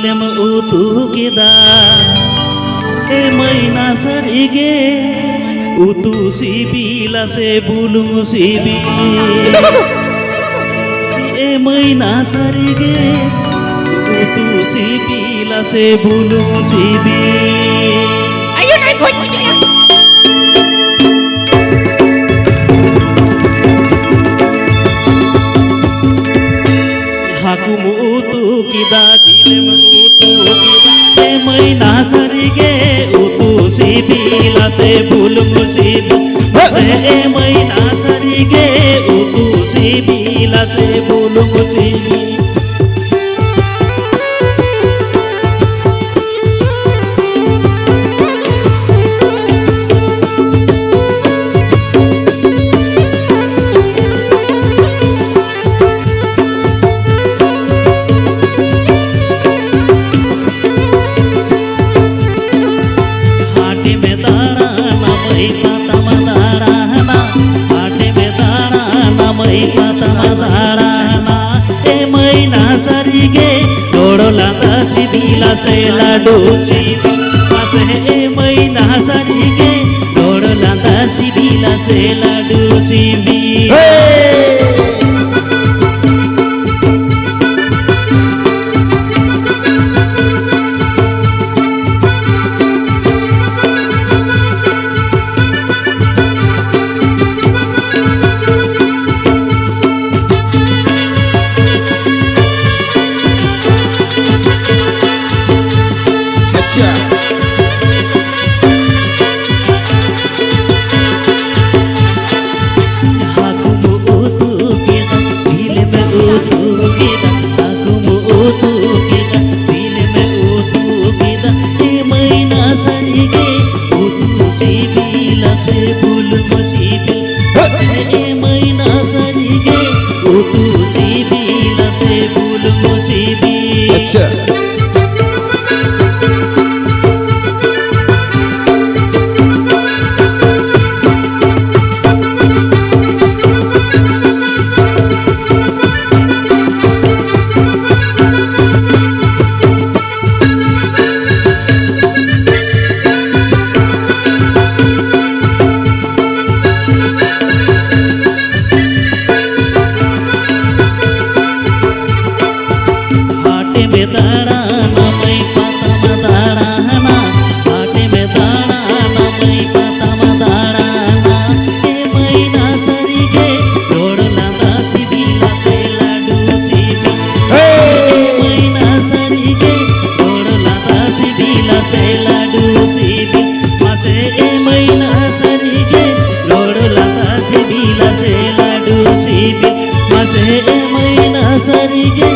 dilem utuh kita मैना सरिगे उतु सिबिला से बुलुङ सिबी मैना सरिगे उतु सिबिला से बुलुङ Sibi Ayun ay goy mo niya. हाकु Muthu किदा दिलम उतु किदा मैना सरिगे उतु सिबिला से बुलुङ सिबी से मैना सरिगे उतु सिबिला से बुलुङ सिबी सिबिला से लाडू सिबी मासे मैना सरिगे गोड़ लांदा सिबिला से लाडू सिबी मैना सरिगे